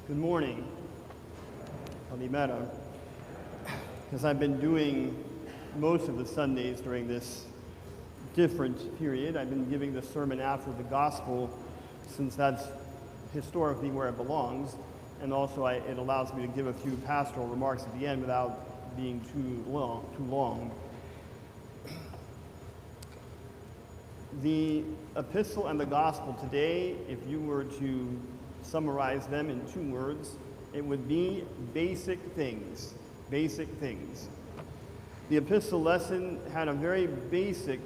Good morning, Alimera. As I've been doing most of the Sundays during this different period, I've been giving the sermon after the gospel, since that's historically where it belongs, and also it allows me to give a few pastoral remarks at the end without being too long. The epistle and the gospel today, if you were to summarize them in 2 words, it would be basic things. Basic things. The epistle lesson had a very basic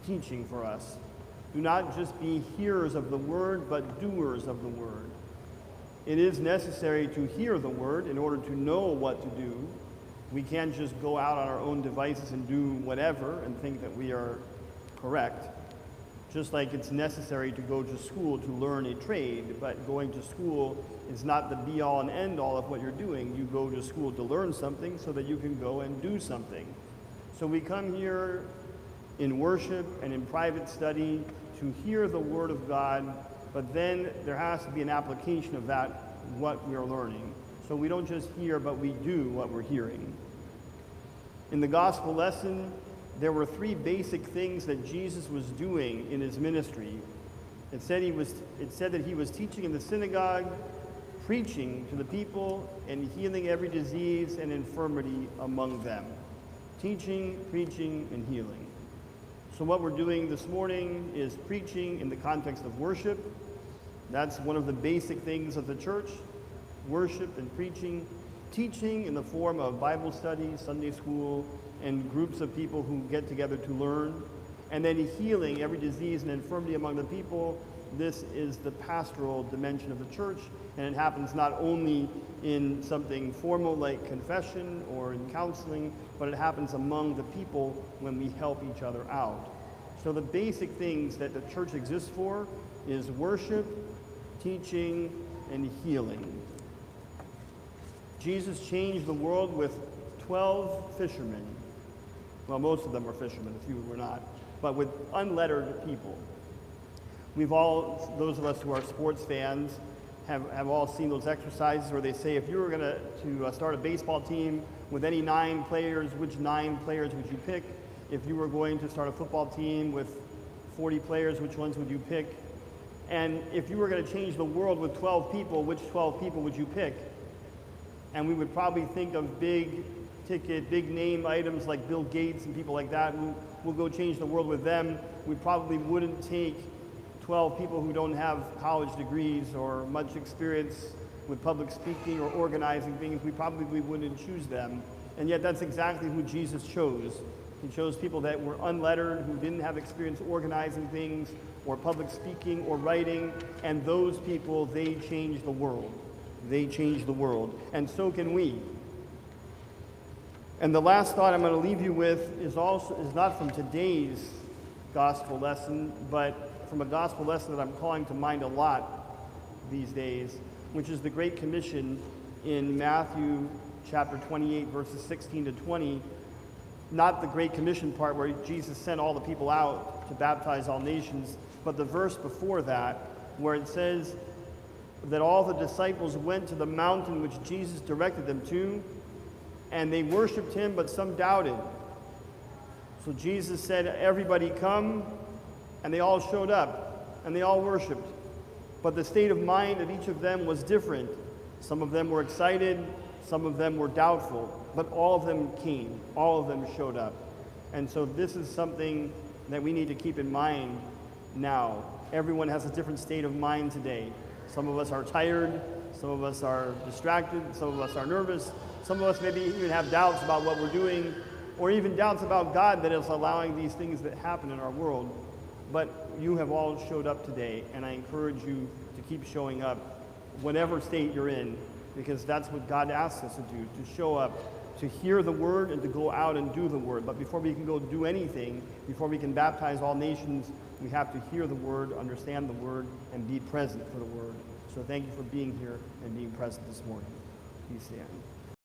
teaching for us. Do not just be hearers of the word, but doers of the word. It is necessary to hear the word in order to know what to do. We can't just go out on our own devices and do whatever and think that we are correct. Just like it's necessary to go to school to learn a trade, but going to school is not the be-all and end-all of what you're doing. You go to school to learn something so that you can go and do something. So we come here in worship and in private study to hear the Word of God, but then there has to be an application of that, what we are learning. So we don't just hear, but we do what we're hearing. In the gospel lesson, there were 3 basic things that Jesus was doing in his ministry. It said that he was teaching in the synagogue, preaching to the people, and healing every disease and infirmity among them. Teaching, preaching, and healing. So what we're doing this morning is preaching in the context of worship. That's one of the basic things of the church, worship and preaching. Teaching in the form of Bible study, Sunday school, and groups of people who get together to learn, and then healing every disease and infirmity among the people. This is the pastoral dimension of the church, and it happens not only in something formal like confession or in counseling, but it happens among the people when we help each other out. So the basic things that the church exists for is worship, teaching, and healing. Jesus changed the world with 12 fishermen. Well, most of them were fishermen, a few were not, but with unlettered people. We've all, those of us who are sports fans, have all seen those exercises where they say if you were going to start a baseball team with any 9 players, which 9 players would you pick? If you were going to start a football team with 40 players, which ones would you pick? And if you were going to change the world with 12 people, which 12 people would you pick? And we would probably think of big ticket, big name items like Bill Gates and people like that. We'll go change the world with them. We probably wouldn't take 12 people who don't have college degrees or much experience with public speaking or organizing things. We probably wouldn't choose them. And yet that's exactly who Jesus chose. He chose people that were unlettered, who didn't have experience organizing things or public speaking or writing, and those people, they changed the world. They changed the world, and so can we. And the last thought I'm going to leave you with is not from today's gospel lesson, but from a gospel lesson that I'm calling to mind a lot these days, which is the Great Commission in Matthew chapter 28, verses 16 to 20. Not the Great Commission part where Jesus sent all the people out to baptize all nations, but the verse before that, where it says that all the disciples went to the mountain which Jesus directed them to, and they worshiped him, but some doubted. So Jesus said, everybody come, and they all showed up, and they all worshiped. But the state of mind of each of them was different. Some of them were excited, some of them were doubtful, but all of them came, all of them showed up. And so this is something that we need to keep in mind now. Everyone has a different state of mind today. Some of us are tired, some of us are distracted, some of us are nervous, some of us maybe even have doubts about what we're doing, or even doubts about God that is allowing these things that happen in our world. But you have all showed up today, and I encourage you to keep showing up, whatever state you're in, because that's what God asks us to do, to show up, to hear the word and to go out and do the word. But before we can go do anything, before we can baptize all nations, we have to hear the word, understand the word, and be present for the word. So thank you for being here and being present this morning. Please stand.